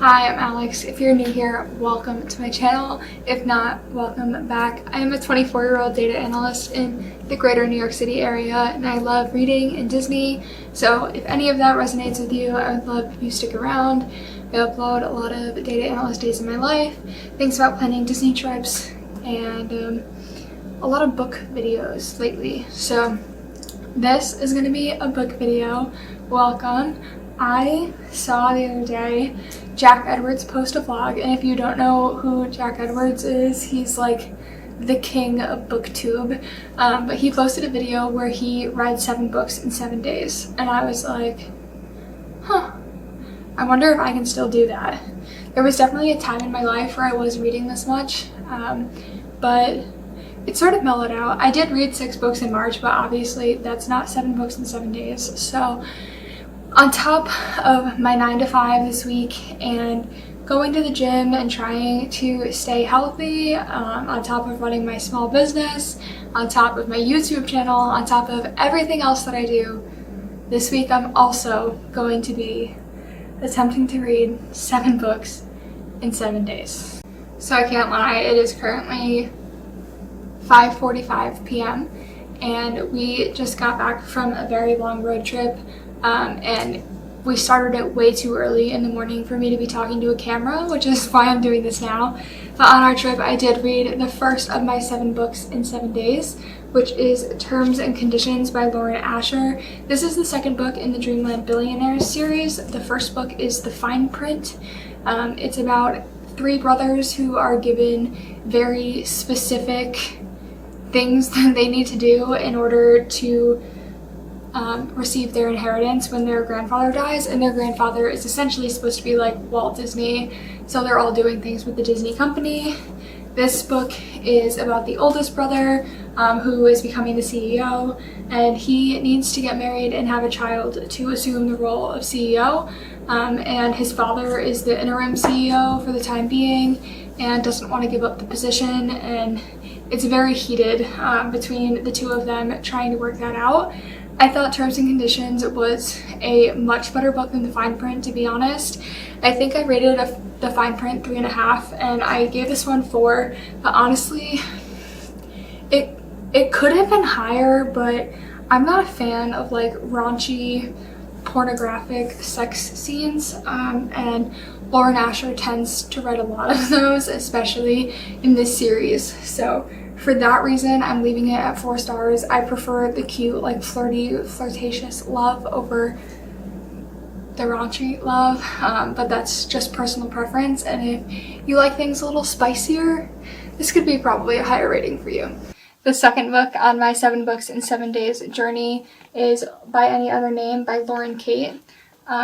Hi, I'm Alex. If you're new here, welcome to my channel. If not, welcome back. I am a 24-year-old data analyst in the greater New York City area, and I love reading and Disney. So if any of that resonates with you, I would love if you stick around. I upload a lot of data analyst days in my life, things about planning Disney trips, and a lot of book videos lately. So this is going to be a book video. Welcome. I saw the other day Jack Edwards post a vlog, and if you don't know who Jack Edwards is, he's like the king of booktube, but he posted a video where he read 7 books in 7 days, and I was like, I wonder if I can still do that. There was definitely a time in my life where I was reading this much, but it sort of mellowed out. I did read 6 books in March, but obviously that's not 7 books in 7 days. So on top of my 9 to 5 this week and going to the gym and trying to stay healthy, on top of running my small business, on top of my YouTube channel, on top of everything else that I do, this week I'm also going to be attempting to read 7 books in 7 days. So I can't lie, it is currently 5:45 p.m. and we just got back from a very long road trip. And we started it way too early in the morning for me to be talking to a camera, which is why I'm doing this now. But on our trip, I did read the first of my 7 books in 7 days, which is Terms and Conditions by Lauren Asher. This is the second book in the Dreamland Billionaires series. The first book is The Fine Print. It's about 3 brothers who are given very specific things that they need to do in order to receive their inheritance when their grandfather dies, and their grandfather is essentially supposed to be like Walt Disney, so they're all doing things with the Disney company. This book is about the oldest brother who is becoming the CEO, and he needs to get married and have a child to assume the role of CEO, and his father is the interim CEO for the time being and doesn't want to give up the position, and it's very heated between the two of them trying to work that out. I thought Terms and Conditions was a much better book than The Fine Print, to be honest. I think I rated The Fine Print 3.5, and I gave this one 4, but honestly, it could have been higher, but I'm not a fan of like raunchy, pornographic sex scenes, and Lauren Asher tends to write a lot of those, especially in this series. So for that reason, I'm leaving it at 4 stars. I prefer the cute, like flirtatious love over the raunchy love, but that's just personal preference. And if you like things a little spicier, this could be probably a higher rating for you. The second book on my 7 books in 7 days journey is By Any Other Name by Lauren Kate.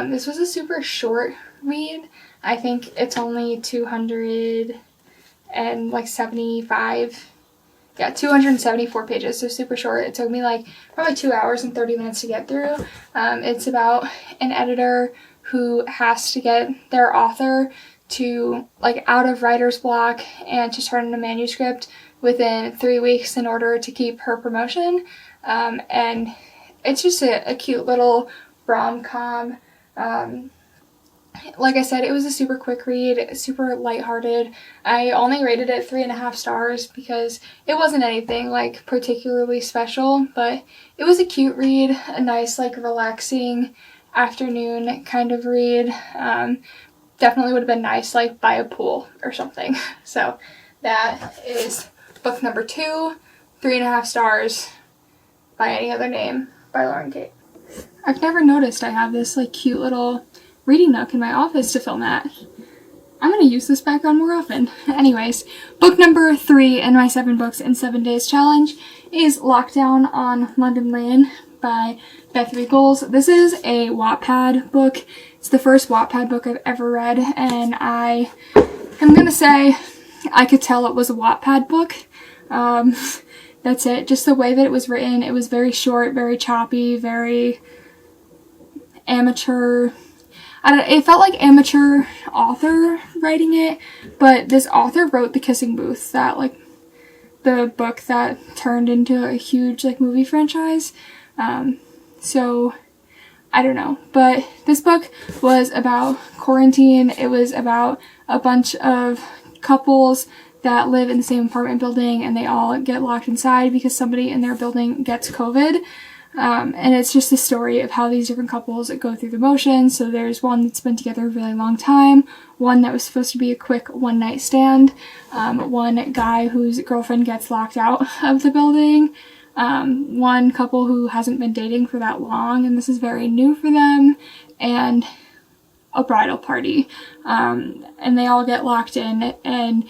This was a super short read. I think it's only 274 pages, so super short. It took me like probably 2 hours and 30 minutes to get through. It's about an editor who has to get their author to like out of writer's block and to turn in a manuscript within 3 weeks in order to keep her promotion. And it's just a cute little rom-com. Like I said, it was a super quick read, super lighthearted. I only rated it 3.5 stars because it wasn't anything like particularly special, but it was a cute read, a nice like relaxing afternoon kind of read. Definitely would have been nice like by a pool or something. So that is book number 2, 3.5 stars, By Any Other Name by Lauren Kate. I've never noticed I have this like cute little reading nook in my office to film at. I'm going to use this background more often. Anyways, book number 3 in my 7 books in 7 days challenge is Lockdown on London Lane by Beth Riegels. This is a Wattpad book. It's the first Wattpad book I've ever read, and I am going to say I could tell it was a Wattpad book. That's it. Just the way that it was written, it was very short, very choppy, very amateur. It felt like amateur author writing it, but this author wrote The Kissing Booth, that like the book that turned into a huge like movie franchise. So I don't know. But this book was about quarantine. It was about a bunch of couples that live in the same apartment building and they all get locked inside because somebody in their building gets COVID. And it's just a story of how these different couples go through the motions. So there's one that's been together a really long time, one that was supposed to be a quick one-night stand, one guy whose girlfriend gets locked out of the building, one couple who hasn't been dating for that long and this is very new for them, and a bridal party. And they all get locked in, and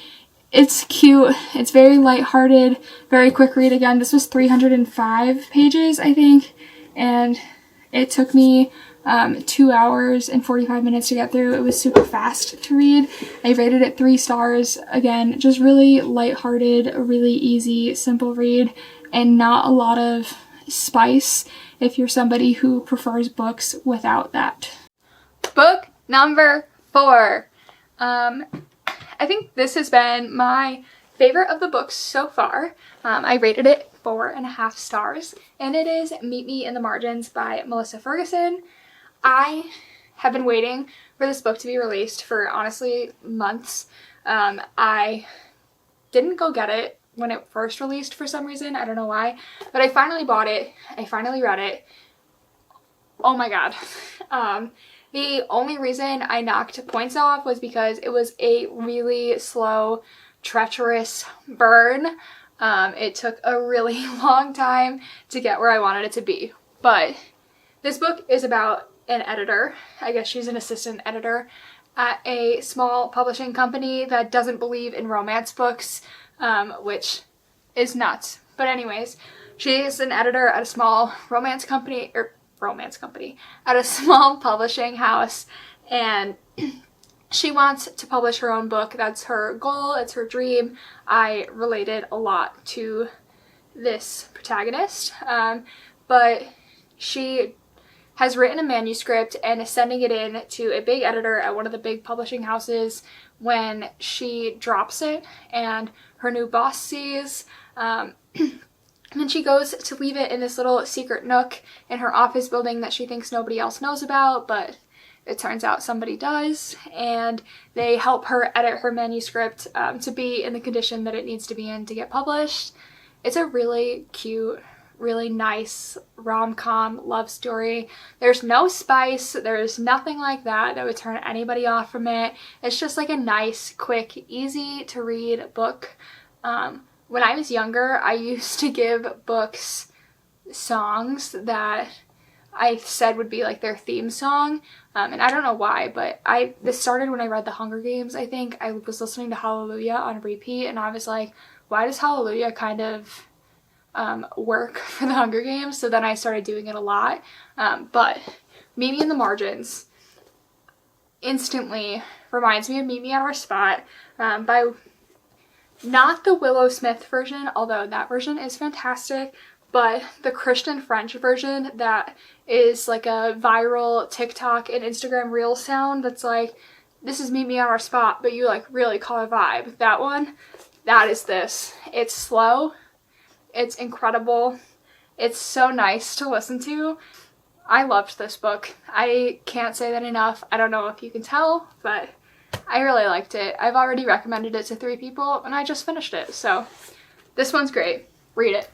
it's cute. It's very lighthearted, very quick read. Again, this was 305 pages, I think, and it took me 2 hours and 45 minutes to get through. It was super fast to read. I rated it 3 stars. Again, just really lighthearted, a really easy, simple read, and not a lot of spice if you're somebody who prefers books without that. Book number 4. I think this has been my favorite of the books so far. I rated it 4.5 stars, and it is Meet Me in the Margins by Melissa Ferguson. I have been waiting for this book to be released for honestly months. I didn't go get it when it first released for some reason. I don't know why, but I finally bought it. I finally read it. Oh my god. The only reason I knocked points off was because it was a really slow, treacherous burn. It took a really long time to get where I wanted it to be. But this book is about an editor. I guess she's an assistant editor at a small publishing company that doesn't believe in romance books, which is nuts. But anyways, she is an editor at a small at a small publishing house, and she wants to publish her own book. That's her goal. It's her dream. I related a lot to this protagonist, but she has written a manuscript and is sending it in to a big editor at one of the big publishing houses when she drops it and her new boss sees. And then she goes to leave it in this little secret nook in her office building that she thinks nobody else knows about, but it turns out somebody does, and they help her edit her manuscript to be in the condition that it needs to be in to get published. It's a really cute, really nice rom-com love story. There's no spice, there's nothing like that would turn anybody off from it. It's just like a nice, quick, easy to read book. When I was younger, I used to give books songs that I said would be like their theme song, and I don't know why, but this started when I read The Hunger Games. I think I was listening to Hallelujah on repeat, and I was like, why does Hallelujah kind of work for The Hunger Games? So then I started doing it a lot, but Meet Me in the Margins instantly reminds me of Meet Me at Our Spot, by not the Willow Smith version, although that version is fantastic, but the Christian French version that is like a viral TikTok and Instagram reel sound that's like, this is Meet Me on Our Spot, but you like really call a vibe. That one, that is this. It's slow, it's incredible, it's so nice to listen to. I loved this book. I can't say that enough. I don't know if you can tell, but I really liked it. I've already recommended it to 3 people and I just finished it, so this one's great. Read it.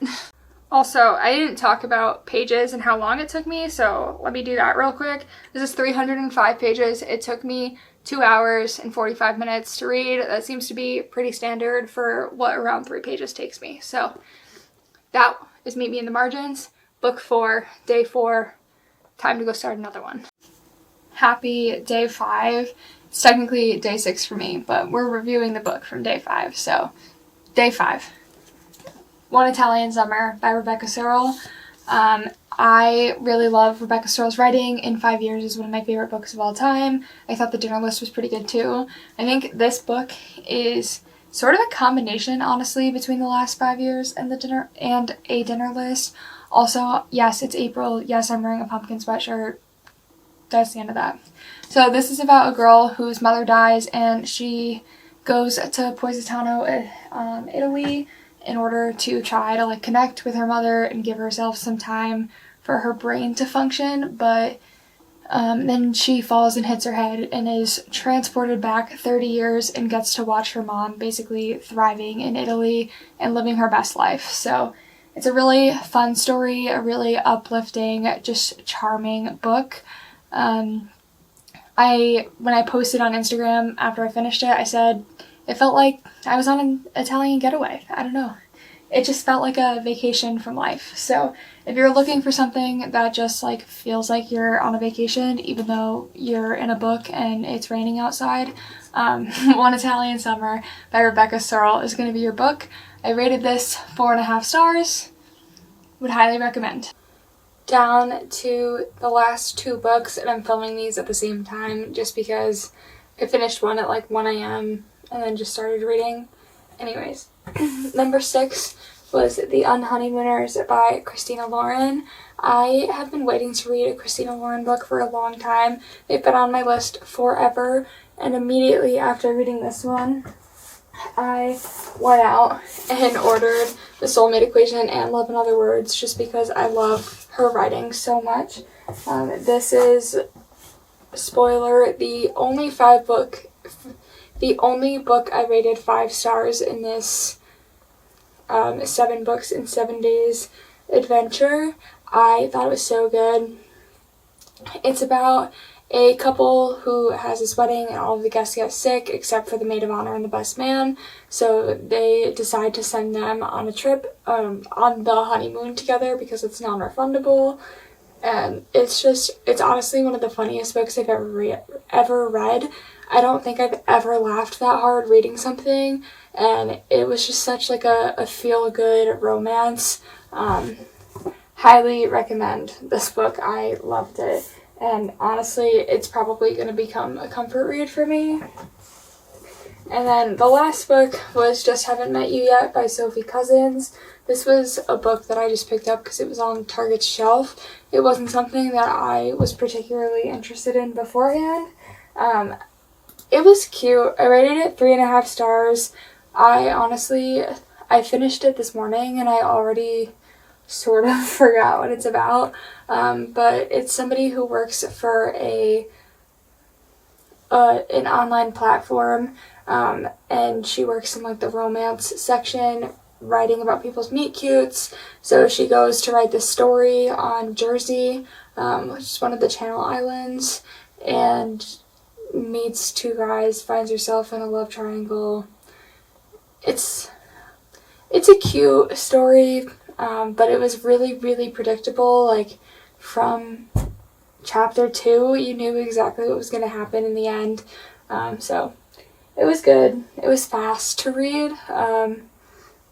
Also, I didn't talk about pages and how long it took me, so let me do that real quick. This is 305 pages. It took me 2 hours and 45 minutes to read. That seems to be pretty standard for what around 3 pages takes me. So that is Meet Me in the Margins, book 4, day 4. Time to go start another one. Happy day 5. It's technically day 6 for me, but we're reviewing the book from day 5. So, day 5. One Italian Summer by Rebecca Searle. I really love Rebecca Searle's writing. In 5 Years is one of my favorite books of all time. I thought The Dinner List was pretty good too. I think this book is sort of a combination, honestly, between The Last 5 Years and A Dinner List. Also, yes, it's April. Yes, I'm wearing a pumpkin sweatshirt. That's the end of that. So this is about a girl whose mother dies and she goes to Positano, Italy, in order to try to like connect with her mother and give herself some time for her brain to function, but Then she falls and hits her head and is transported back 30 years and gets to watch her mom basically thriving in Italy and living her best life. So it's a really fun story, a really uplifting, just charming book. When I posted on Instagram after I finished it, I said it felt like I was on an Italian getaway. I don't know. It just felt like a vacation from life. So if you're looking for something that just like feels like you're on a vacation, even though you're in a book and it's raining outside, One Italian Summer by Rebecca Searle is going to be your book. I rated this 4.5 stars. Would highly recommend. Down to the last 2 books, and I'm filming these at the same time just because I finished one at like 1 a.m. and then just started reading. Anyways, number 6 was The Unhoneymooners by Christina Lauren. I have been waiting to read a Christina Lauren book for a long time. They've been on my list forever, and immediately after reading this one, I went out and ordered The Soulmate Equation and Love in Other Words just because I love her writing so much. This is, spoiler, the only book I rated 5 stars in this 7 books in 7 days adventure. I thought it was so good. It's about a couple who has this wedding and all of the guests get sick except for the maid of honor and the best man, so they decide to send them on a trip on the honeymoon together because it's non-refundable. And it's honestly one of the funniest books I've ever read. I don't think I've ever laughed that hard reading something, and it was just such like a feel-good romance. Highly recommend this book. I loved it, and honestly, it's probably going to become a comfort read for me. And then the last book was Just Haven't Met You Yet by Sophie Cousins. This was a book that I just picked up because it was on Target's shelf. It wasn't something that I was particularly interested in beforehand. It was cute. I rated it 3.5 stars. I finished it this morning and I already sort of forgot what it's about. But it's somebody who works for an online platform, and she works in like the romance section, writing about people's meet cutes. So she goes to write this story on Jersey, which is one of the Channel Islands, and meets 2 guys, finds herself in a love triangle. It's a cute story, but it was really, really predictable. Like from chapter 2, you knew exactly what was going to happen in the end. So it was good. It was fast to read,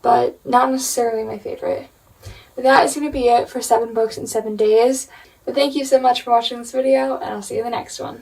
but not necessarily my favorite. But that is going to be it for 7 books in 7 days. But thank you so much for watching this video, and I'll see you in the next one.